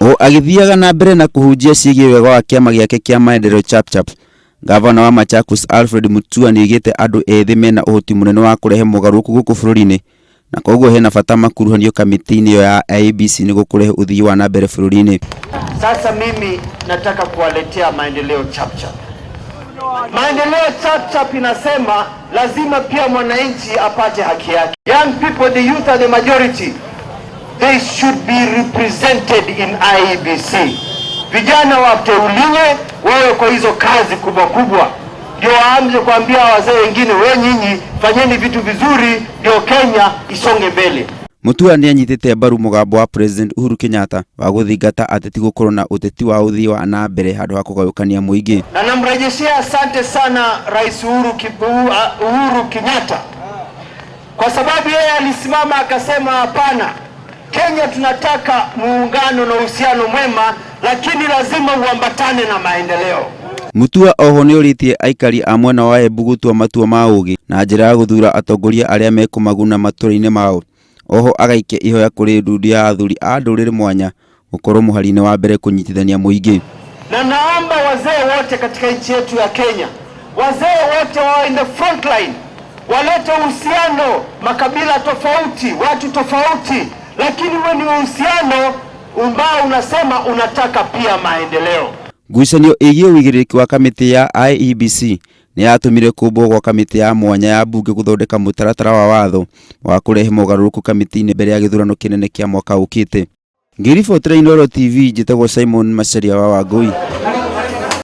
O agithiaga na mbere na kuhunjia ciĩgiĩ wega wa kĩama gĩake kĩa maendeleo Chapchap, Gavana wa Machakos Alfred Mutua nĩoigĩte andũ ethĩ mena ũhoti mũnene wa kũrehe mogarũrũku gũkũ bũrũri-inĩ, na koguo hena bata makuruhanio kamiti-inĩ ĩyo ya IEBC nĩguo kũrehe ũthii wa na mbere bũrũri-inĩ. Sasa mimi nataka kuwaletea maendeleo Chapchap. Maendeleo Chapchap inasema lazima pia mwananchi apate haki yake. Young people, the youth are the majority. They should be represented in IEBC. Vijana wateuliwe wawe kwa hizo kazi kubwa kubwa. Ndio waanze kuambia wazee wengine, we nyinyi fanyeni vitu vizuri ndio Kenya isonge mbele. Mutua nĩ anyitĩte mbaru mũgambo wa President Uhuru Kenyatta wa gũthingata ateti gũkorwo na ũteti wa ũthii wa na mbere handũ ha kũgayũkania mũingĩ. Na namrejeshea asante sana Rais Uhuru Kenyatta kwa sababu yeye alisimama akasema hapana, Kenya tunataka muungano na uhusiano mwema, lakini lazima uambatane na maendeleo. Mutua oho nĩ ũrĩtie aikari a mwena wa Embu gũtua matua ma ũgĩ na njĩra ya gũthura atongoria arĩa mekũmaguna matũũra-inĩ mao. Oho agaikia ihoya kũrĩ nduthi ya athuri a ndũrĩrĩ mwanya gũkorwo mũhari-inĩ wa mbere kũnyitithania mũingĩ. Na naomba wazee wote katika nchi yetu ya Kenya, wazee wote wao in the front line, walete uhusiano, makabila tofauti, watu tofauti, lakini wewe ni uhusiano ambao unasema unataka pia maendeleo. Ngucanio ĩgiĩ ũigĩrĩrĩki wa kamĩtĩ ya IEBC nĩ yatũmire kũmbwo gwa kamĩtĩ ya mwanya ya mbunge gũthondeka mũtaratara wa watho wa kũrehe mogarũrũku kamĩtĩ-inĩ mbere ya gĩthurano kĩnene kĩa mwaka ũkĩte. Ngĩribotera Inooro TV, njĩtagwo Simon Macharia wa Wangũi.